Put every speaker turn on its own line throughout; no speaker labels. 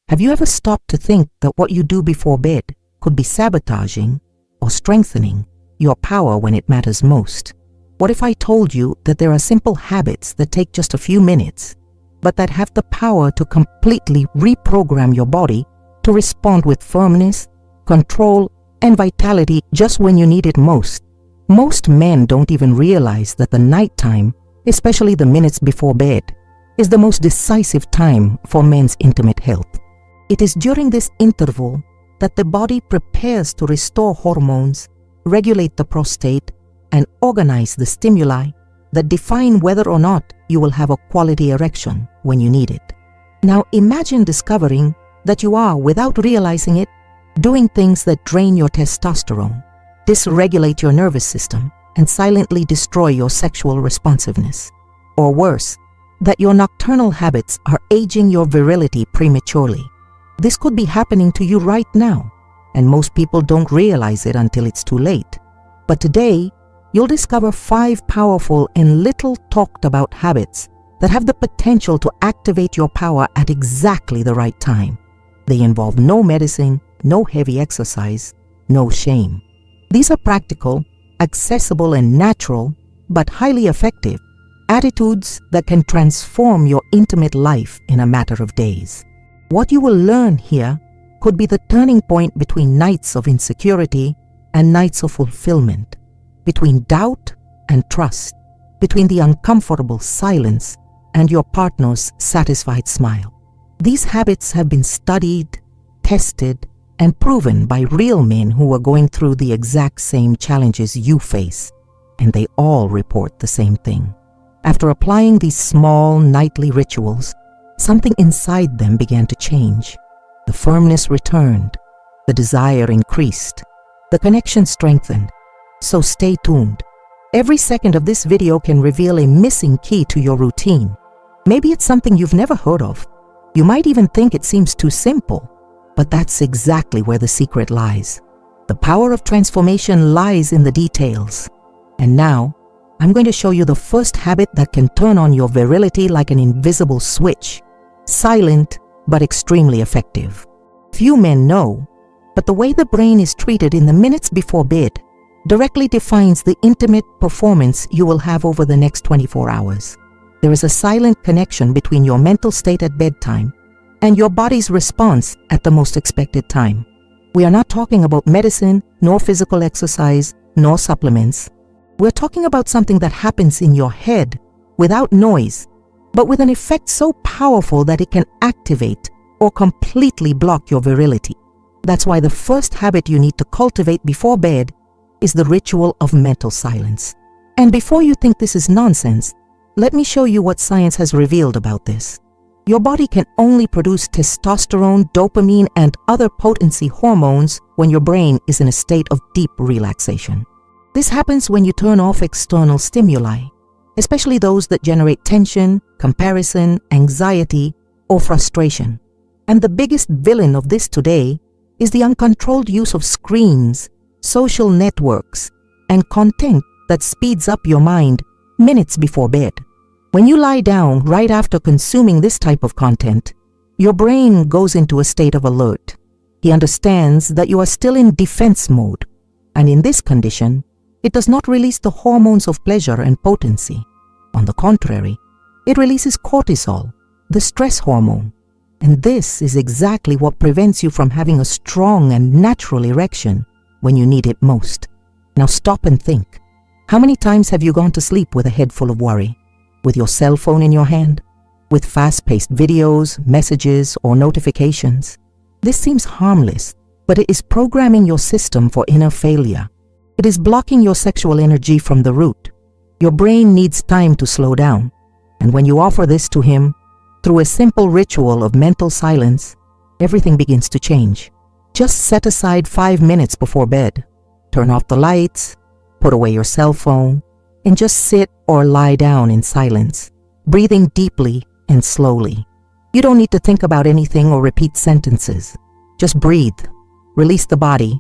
Have you ever stopped to think that what you do before bed could be sabotaging or strengthening your power when it matters most? What if I told you that there are simple habits that take just a few minutes, but that have the power to completely reprogram your body to respond with firmness, control, and vitality just when you need it most? Most men don't even realize that the nighttime, especially the minutes before bed, is the most decisive time for men's intimate health. It is during this interval that the body prepares to restore hormones, regulate the prostate, and organize the stimuli that define whether or not you will have a quality erection when you need it. Now imagine discovering that you are, without realizing it, doing things that drain your testosterone, dysregulate your nervous system, and silently destroy your sexual responsiveness. Or worse, that your nocturnal habits are aging your virility prematurely. This could be happening to you right now, and most people don't realize it until it's too late. But today, you'll discover 5 powerful and little talked about habits that have the potential to activate your power at exactly the right time. They involve no medicine, no heavy exercise, no shame. These are practical, accessible, and natural, but highly effective attitudes that can transform your intimate life in a matter of days. What you will learn here could be the turning point between nights of insecurity and nights of fulfillment, between doubt and trust, between the uncomfortable silence and your partner's satisfied smile. These habits have been studied, tested, and proven by real men who are going through the exact same challenges you face, and they all report the same thing. After applying these small nightly rituals, something inside them began to change. The firmness returned, the desire increased, the connection strengthened. So stay tuned. Every second of this video can reveal a missing key to your routine. Maybe it's something you've never heard of. You might even think it seems too simple, but that's exactly where the secret lies. The power of transformation lies in the details. And now, I'm going to show you the first habit that can turn on your virility like an invisible switch. Silent, but extremely effective. Few men know, but the way the brain is treated in the minutes before bed directly defines the intimate performance you will have over the next 24 hours. There is a silent connection between your mental state at bedtime and your body's response at the most expected time. We are not talking about medicine, nor physical exercise, nor supplements. We're talking about something that happens in your head without noise, but with an effect so powerful that it can activate or completely block your virility. That's why the first habit you need to cultivate before bed is the ritual of mental silence. And before you think this is nonsense, let me show you what science has revealed about this. Your body can only produce testosterone, dopamine, and other potency hormones when your brain is in a state of deep relaxation. This happens when you turn off external stimuli, especially those that generate tension, comparison, anxiety, or frustration. And the biggest villain of this today is the uncontrolled use of screens, social networks, and content that speeds up your mind minutes before bed. When you lie down right after consuming this type of content, your brain goes into a state of alert. He understands that you are still in defense mode, and in this condition, it does not release the hormones of pleasure and potency. On the contrary, it releases cortisol, the stress hormone, and this is exactly what prevents you from having a strong and natural erection when you need it most. Now stop and think. How many times have you gone to sleep with a head full of worry? With your cell phone in your hand? With fast-paced videos, messages, or notifications? This seems harmless, but it is programming your system for inner failure. It is blocking your sexual energy from the root. Your brain needs time to slow down, and when you offer this to him, through a simple ritual of mental silence, everything begins to change. Just set aside 5 minutes before bed. Turn off the lights, put away your cell phone, and just sit or lie down in silence, breathing deeply and slowly. You don't need to think about anything or repeat sentences. Just breathe, release the body,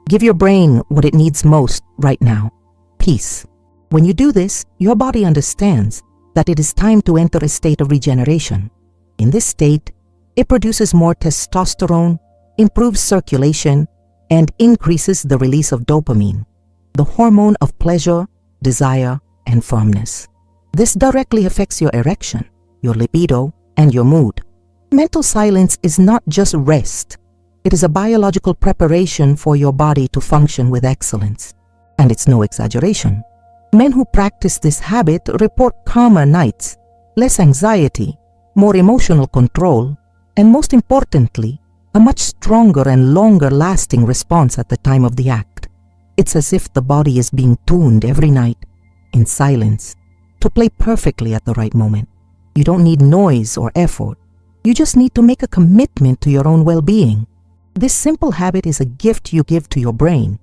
give your brain what it needs most right now, peace. When you do this, your body understands that it is time to enter a state of regeneration. In this state, It produces more testosterone, improves circulation, and increases the release of dopamine, the hormone of pleasure, desire, and firmness. This directly affects your erection, your libido, and your mood. Mental silence is not just rest. It is a biological preparation for your body to function with excellence. And it's no exaggeration. Men who practice this habit report calmer nights, less anxiety, more emotional control, and most importantly, a much stronger and longer-lasting response at the time of the act. It's as if the body is being tuned every night, in silence, to play perfectly at the right moment. You don't need noise or effort. You just need to make a commitment to your own well-being. This simple habit is a gift you give to your brain,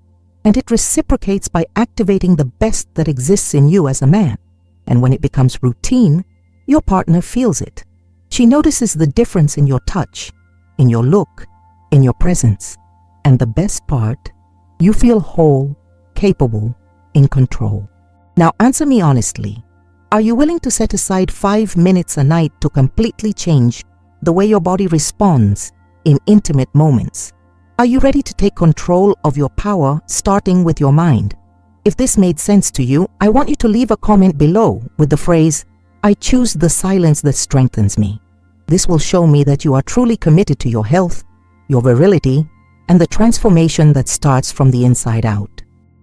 and it reciprocates by activating the best that exists in you as a man. And when it becomes routine, your partner feels it. She notices the difference in your touch, in your look, in your presence. And the best part, you feel whole, capable, in control. Now answer me honestly. Are you willing to set aside 5 minutes a night to completely change the way your body responds in intimate moments? Are you ready to take control of your power, starting with your mind? If this made sense to you, I want you to leave a comment below with the phrase, "I choose the silence that strengthens me." This will show me that you are truly committed to your health, your virility, and the transformation that starts from the inside out.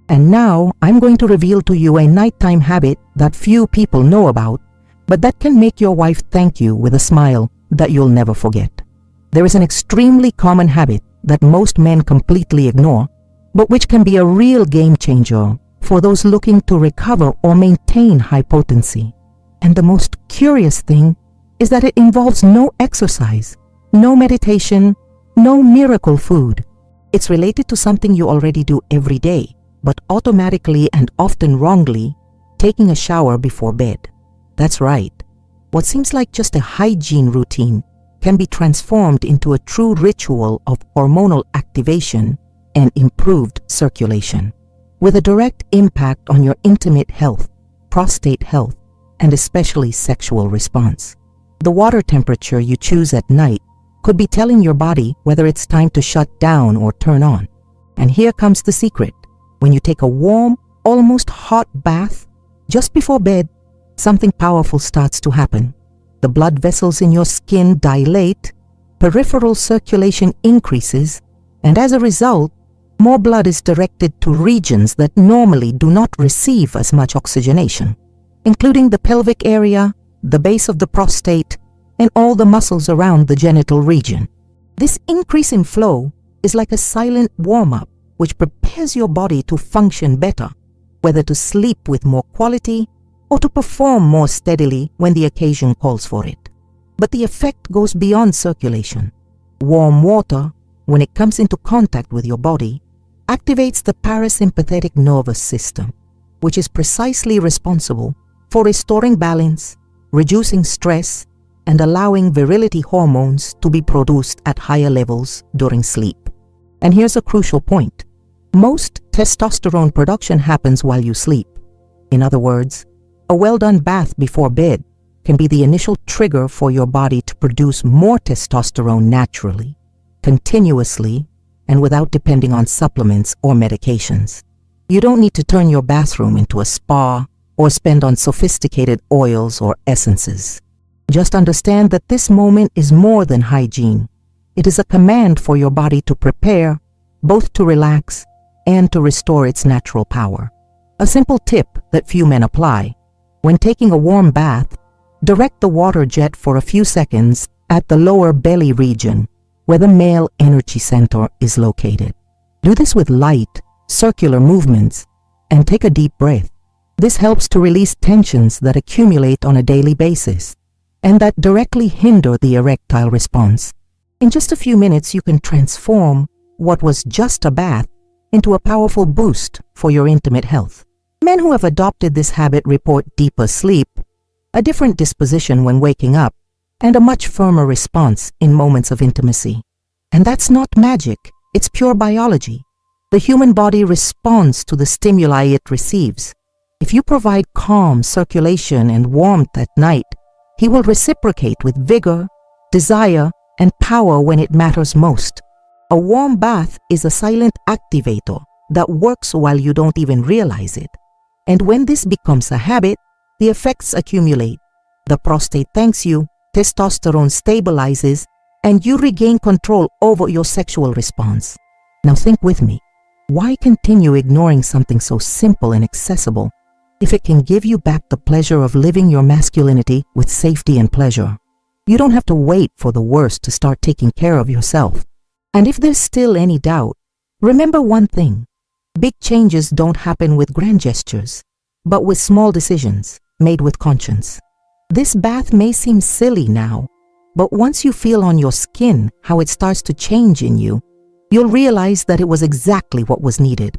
And now, I'm going to reveal to you a nighttime habit that few people know about, but that can make your wife thank you with a smile that you'll never forget. There is an extremely common habit that most men completely ignore, but which can be a real game changer for those looking to recover or maintain high potency. And the most curious thing is that it involves no exercise, no meditation, no miracle food. It's related to something you already do every day, but automatically and often wrongly, taking a shower before bed. That's right. What seems like just a hygiene routine can be transformed into a true ritual of hormonal activation and improved circulation, with a direct impact on your intimate health, prostate health, and especially sexual response. The water temperature you choose at night could be telling your body whether it's time to shut down or turn on. And here comes the secret. When you take a warm, almost hot bath just before bed, something powerful starts to happen. The blood vessels in your skin dilate, peripheral circulation increases, and as a result, more blood is directed to regions that normally do not receive as much oxygenation, including the pelvic area, the base of the prostate, and all the muscles around the genital region. This increase in flow is like a silent warm-up which prepares your body to function better, whether to sleep with more quality or to perform more steadily when the occasion calls for it. But the effect goes beyond circulation. Warm water, when it comes into contact with your body, activates the parasympathetic nervous system, which is precisely responsible for restoring balance, reducing stress, and allowing virility hormones to be produced at higher levels during sleep. And here's a crucial point. Most testosterone production happens while you sleep. In other words, a well-done bath before bed can be the initial trigger for your body to produce more testosterone naturally, continuously, and without depending on supplements or medications. You don't need to turn your bathroom into a spa or spend on sophisticated oils or essences. Just understand that this moment is more than hygiene. It is a command for your body to prepare, both to relax and to restore its natural power. A simple tip that few men apply. When taking a warm bath, direct the water jet for a few seconds at the lower belly region, where the male energy center is located. Do this with light, circular movements, and take a deep breath. This helps to release tensions that accumulate on a daily basis and that directly hinder the erectile response. In just a few minutes, you can transform what was just a bath into a powerful boost for your intimate health. Men who have adopted this habit report deeper sleep, a different disposition when waking up, and a much firmer response in moments of intimacy. And that's not magic, it's pure biology. The human body responds to the stimuli it receives. If you provide calm circulation and warmth at night, he will reciprocate with vigor, desire, and power when it matters most. A warm bath is a silent activator that works while you don't even realize it. And when this becomes a habit, the effects accumulate. The prostate thanks you, testosterone stabilizes, and you regain control over your sexual response. Now think with me. Why continue ignoring something so simple and accessible if it can give you back the pleasure of living your masculinity with safety and pleasure? You don't have to wait for the worst to start taking care of yourself. And if there's still any doubt, remember one thing. Big changes don't happen with grand gestures, but with small decisions made with conscience. This bath may seem silly now, but once you feel on your skin how it starts to change in you, you'll realize that it was exactly what was needed.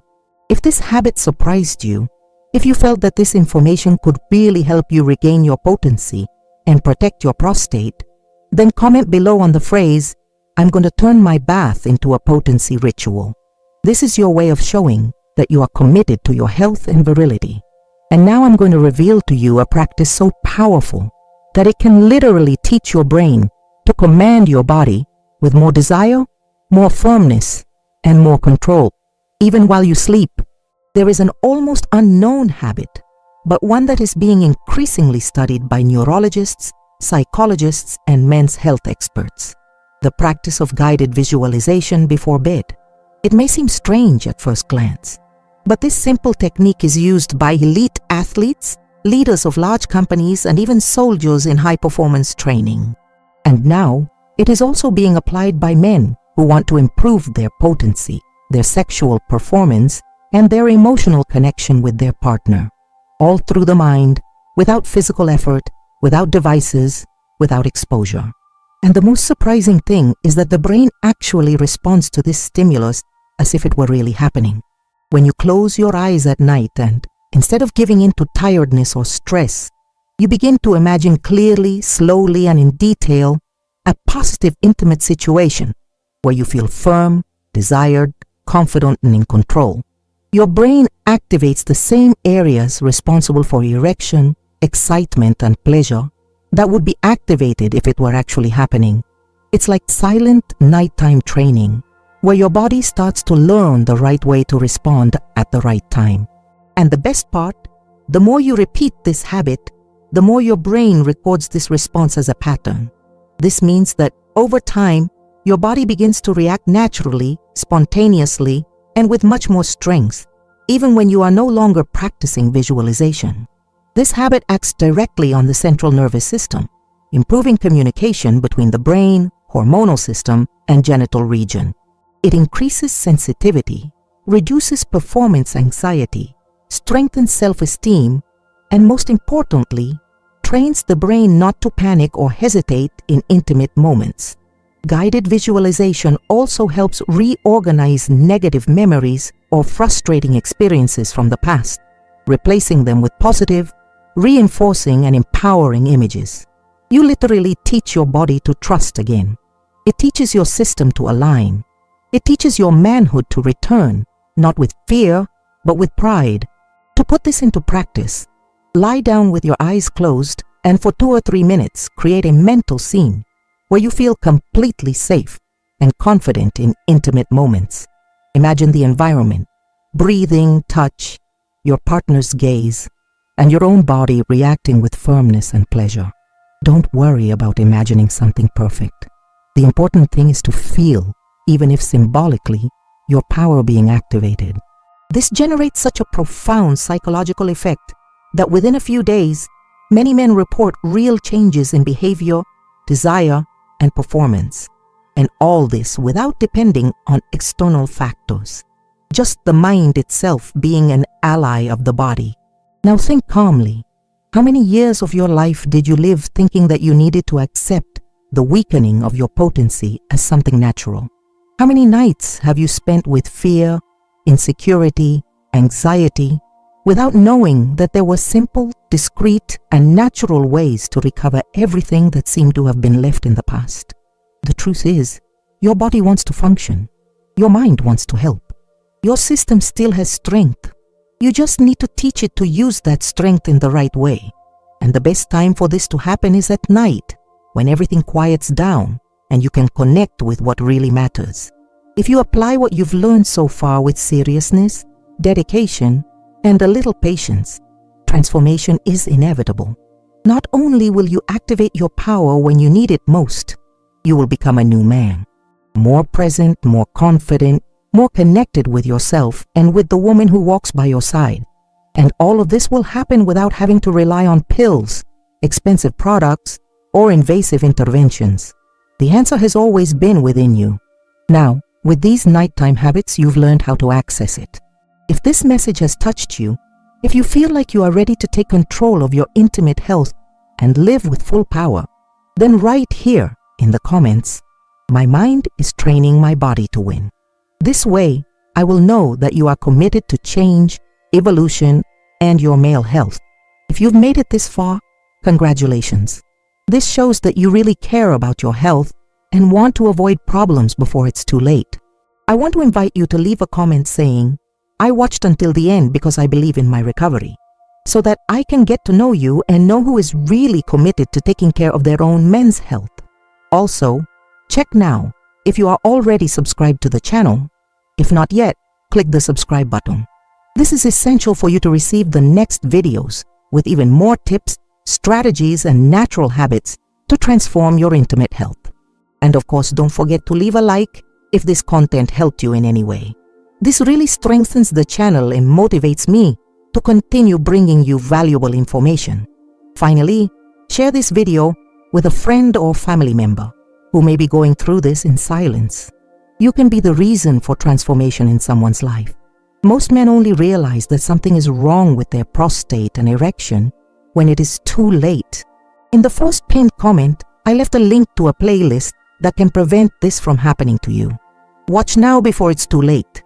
If this habit surprised you, if you felt that this information could really help you regain your potency and protect your prostate, then comment below on the phrase, "I'm going to turn my bath into a potency ritual." This is your way of showing that you are committed to your health and virility. And now I'm going to reveal to you a practice so powerful that it can literally teach your brain to command your body with more desire, more firmness, and more control. Even while you sleep, there is an almost unknown habit, but one that is being increasingly studied by neurologists, psychologists, and men's health experts. The practice of guided visualization before bed. It may seem strange at first glance, but this simple technique is used by elite athletes, leaders of large companies, and even soldiers in high-performance training. And now, it is also being applied by men who want to improve their potency, their sexual performance, and their emotional connection with their partner. All through the mind, without physical effort, without devices, without exposure. And the most surprising thing is that the brain actually responds to this stimulus as if it were really happening. When you close your eyes at night and, instead of giving in to tiredness or stress, you begin to imagine clearly, slowly, and in detail a positive, intimate situation where you feel firm, desired, confident, and in control. Your brain activates the same areas responsible for erection, excitement, and pleasure that would be activated if it were actually happening. It's like silent nighttime training, where your body starts to learn the right way to respond at the right time. And the best part, the more you repeat this habit, the more your brain records this response as a pattern. This means that over time, your body begins to react naturally, spontaneously, and with much more strength, even when you are no longer practicing visualization. This habit acts directly on the central nervous system, improving communication between the brain, hormonal system, and genital region. It increases sensitivity, reduces performance anxiety, strengthens self-esteem, and most importantly, trains the brain not to panic or hesitate in intimate moments. Guided visualization also helps reorganize negative memories or frustrating experiences from the past, replacing them with positive, reinforcing and empowering images. You literally teach your body to trust again. It teaches your system to align. It teaches your manhood to return, not with fear, but with pride. To put this into practice, lie down with your eyes closed and for 2 or 3 minutes create a mental scene where you feel completely safe and confident in intimate moments. Imagine the environment, breathing, touch, your partner's gaze, and your own body reacting with firmness and pleasure. Don't worry about imagining something perfect. The important thing is to feel, even if symbolically, your power being activated. This generates such a profound psychological effect that within a few days, many men report real changes in behavior, desire, and performance. And all this without depending on external factors. Just the mind itself being an ally of the body. Now think calmly. How many years of your life did you live thinking that you needed to accept the weakening of your potency as something natural? How many nights have you spent with fear, insecurity, anxiety, without knowing that there were simple, discreet, and natural ways to recover everything that seemed to have been left in the past? The truth is, your body wants to function. Your mind wants to help. Your system still has strength. You just need to teach it to use that strength in the right way. And the best time for this to happen is at night, when everything quiets down, and you can connect with what really matters. If you apply what you've learned so far with seriousness, dedication, and a little patience, transformation is inevitable. Not only will you activate your power when you need it most, you will become a new man, more present, more confident, more connected with yourself and with the woman who walks by your side. And all of this will happen without having to rely on pills, expensive products, or invasive interventions. The answer has always been within you. Now, with these nighttime habits, you've learned how to access it. If this message has touched you, if you feel like you are ready to take control of your intimate health and live with full power, then write here in the comments, "My mind is training my body to win." This way, I will know that you are committed to change, evolution, and your male health. If you've made it this far, congratulations. This shows that you really care about your health and want to avoid problems before it's too late. I want to invite you to leave a comment saying, "I watched until the end because I believe in my recovery," so that I can get to know you and know who is really committed to taking care of their own men's health. Also, check now if you are already subscribed to the channel. If not yet, click the subscribe button. This is essential for you to receive the next videos with even more tips, strategies, and natural habits to transform your intimate health. And of course, don't forget to leave a like if this content helped you in any way. This really strengthens the channel and motivates me to continue bringing you valuable information. Finally, share this video with a friend or family member who may be going through this in silence. You can be the reason for transformation in someone's life. Most men only realize that something is wrong with their prostate and erection when it is too late. In the first pinned comment, I left a link to a playlist that can prevent this from happening to you. Watch now before it's too late.